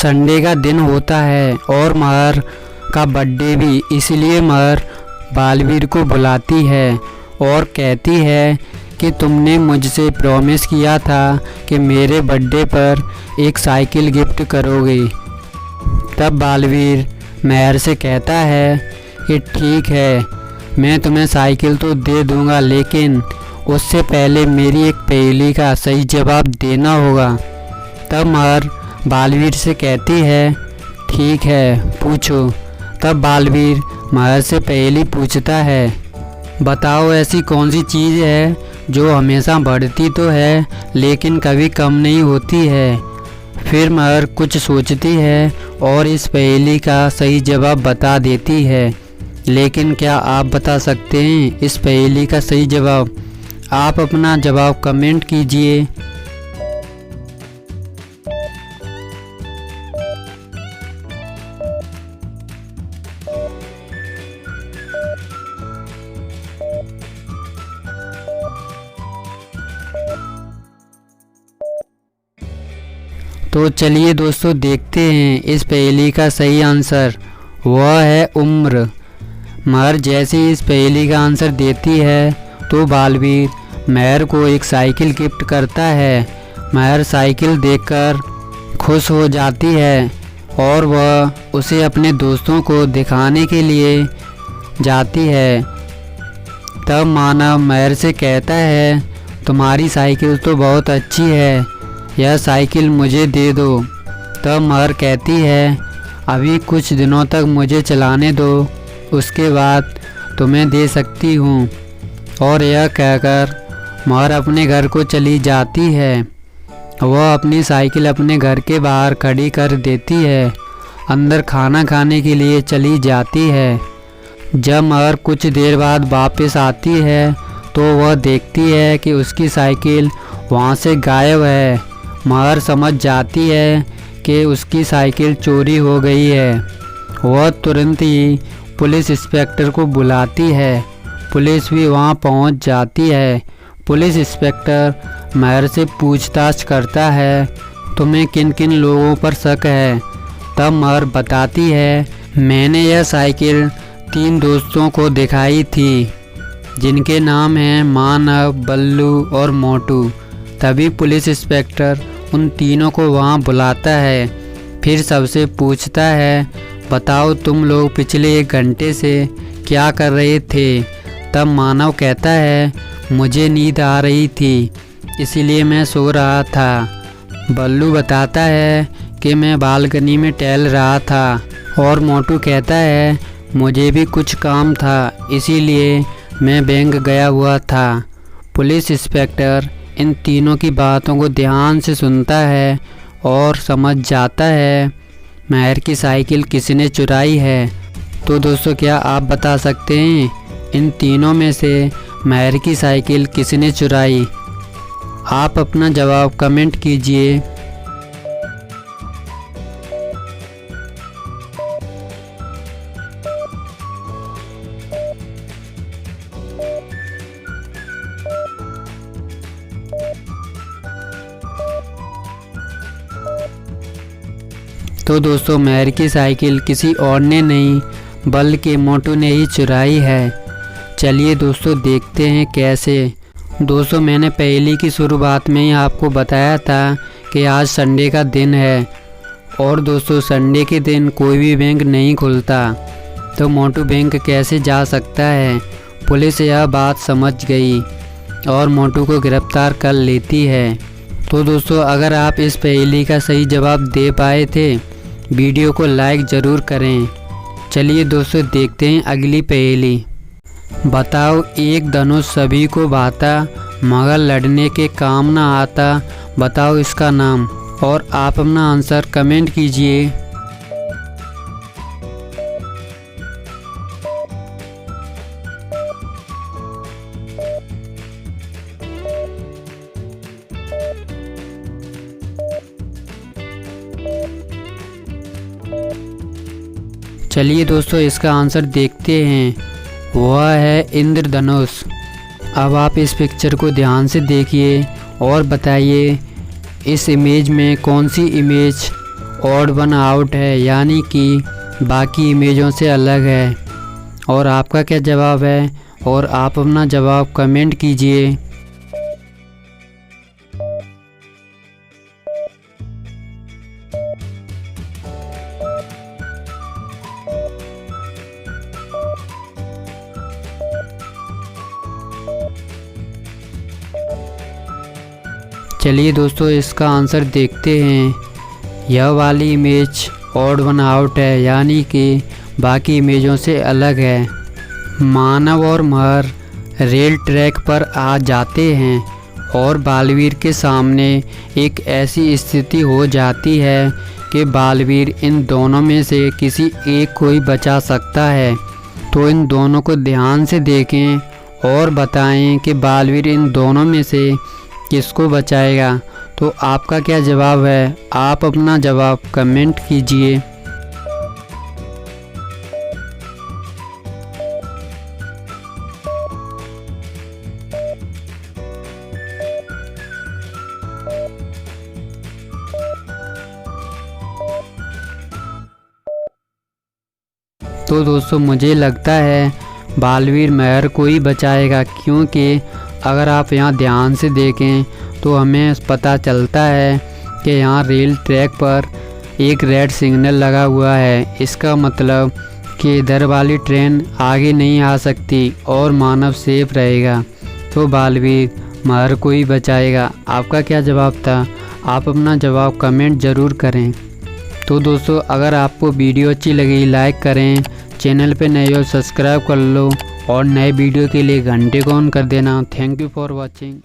Sunday का दिन होता है और महर का बर्थडे भी, इसलिए महर बालवीर को बुलाती है और कहती है कि तुमने मुझसे प्रॉमिस किया था कि मेरे बर्थडे पर एक साइकिल गिफ्ट करोगे। तब बालवीर महर से कहता है कि ठीक है, मैं तुम्हें साइकिल तो दे दूंगा, लेकिन उससे पहले मेरी एक पहेली का सही जवाब देना होगा। तब महर बालवीर से कहती है ठीक है, पूछो। तब बालवीर महर से पहेली पूछता है, बताओ ऐसी कौन सी चीज़ है जो हमेशा बढ़ती तो है लेकिन कभी कम नहीं होती है। फिर महर कुछ सोचती है और इस पहेली का सही जवाब बता देती है। लेकिन क्या आप बता सकते हैं इस पहेली का सही जवाब? आप अपना जवाब कमेंट कीजिए। तो चलिए दोस्तों, देखते हैं इस पहेली का सही आंसर। वह है उम्र। महर जैसे ही इस पहेली का आंसर देती है तो बालवीर महर को एक साइकिल गिफ्ट करता है। महर साइकिल देखकर खुश हो जाती है और वह उसे अपने दोस्तों को दिखाने के लिए जाती है। तब मानव महर से कहता है, तुम्हारी साइकिल तो बहुत अच्छी है, यह साइकिल मुझे दे दो। तब महर कहती है, अभी कुछ दिनों तक मुझे चलाने दो, उसके बाद तुम्हें दे सकती हूँ। और यह कहकर महर अपने घर को चली जाती है। वह अपनी साइकिल अपने घर के बाहर खड़ी कर देती है, अंदर खाना खाने के लिए चली जाती है। जब महर कुछ देर बाद वापस आती है तो वह देखती है कि उसकी साइकिल वहाँ से गायब है। महर समझ जाती है कि उसकी साइकिल चोरी हो गई है। वह तुरंत ही पुलिस इंस्पेक्टर को बुलाती है। पुलिस भी वहाँ पहुँच जाती है। पुलिस इंस्पेक्टर महर से पूछताछ करता है, तुम्हें किन किन लोगों पर शक है? तब महर बताती है, मैंने यह साइकिल 3 दोस्तों को दिखाई थी जिनके नाम हैं मानव, बल्लू और मोटू। तभी पुलिस इंस्पेक्टर उन तीनों को वहाँ बुलाता है। फिर सबसे पूछता है, बताओ तुम लोग पिछले 1 घंटे से क्या कर रहे थे? तब मानव कहता है, मुझे नींद आ रही थी इसीलिए मैं सो रहा था। बल्लू बताता है कि मैं बालकनी में टहल रहा था। और मोटू कहता है, मुझे भी कुछ काम था इसीलिए मैं बैंक गया हुआ था। पुलिस इंस्पेक्टर इन तीनों की बातों को ध्यान से सुनता है और समझ जाता है महर की साइकिल किसने चुराई है। तो दोस्तों, क्या आप बता सकते हैं इन तीनों में से महर की साइकिल किसने चुराई? आप अपना जवाब कमेंट कीजिए। तो दोस्तों, महर की साइकिल किसी और ने नहीं बल्कि मोटू ने ही चुराई है। चलिए दोस्तों, देखते हैं कैसे। दोस्तों, मैंने पहेली की शुरुआत में ही आपको बताया था कि आज संडे का दिन है और दोस्तों संडे के दिन कोई भी बैंक नहीं खुलता, तो मोटू बैंक कैसे जा सकता है? पुलिस यह बात समझ गई और मोटू को गिरफ्तार कर लेती है। तो दोस्तों, अगर आप इस पहेली का सही जवाब दे पाए थे, वीडियो को लाइक ज़रूर करें। चलिए दोस्तों, देखते हैं अगली पहेली। बताओ, एक धनुष सभी को भाता मगर लड़ने के काम ना आता, बताओ इसका नाम। और आप अपना आंसर कमेंट कीजिए। चलिए दोस्तों, इसका आंसर देखते हैं। वह है इंद्रधनुष। अब आप इस पिक्चर को ध्यान से देखिए और बताइए इस इमेज में कौन सी इमेज ऑड वन आउट है, यानी कि बाकी इमेजों से अलग है। और आपका क्या जवाब है, और आप अपना जवाब कमेंट कीजिए। चलिए दोस्तों, इसका आंसर देखते हैं। यह वाली इमेज ऑड वन आउट है, यानी कि बाकी इमेजों से अलग है। मानव और महर रेल ट्रैक पर आ जाते हैं और बालवीर के सामने एक ऐसी स्थिति हो जाती है कि बालवीर इन दोनों में से किसी एक को ही बचा सकता है। तो इन दोनों को ध्यान से देखें और बताएं कि बालवीर इन दोनों में से किसको बचाएगा। तो आपका क्या जवाब है, आप अपना जवाब कमेंट कीजिए। तो दोस्तों, मुझे लगता है बालवीर महर को ही बचाएगा, क्योंकि अगर आप यहाँ ध्यान से देखें तो हमें पता चलता है कि यहाँ रेल ट्रैक पर एक रेड सिग्नल लगा हुआ है। इसका मतलब कि इधर वाली ट्रेन आगे नहीं आ सकती और मानव सेफ रहेगा। तो बालवीर महर को ही बचाएगा। आपका क्या जवाब था, आप अपना जवाब कमेंट ज़रूर करें। तो दोस्तों, अगर आपको वीडियो अच्छी लगी लाइक करें, चैनल पे नए हो सब्सक्राइब कर लो और नए वीडियो के लिए घंटे को ऑन कर देना। Thank you for watching.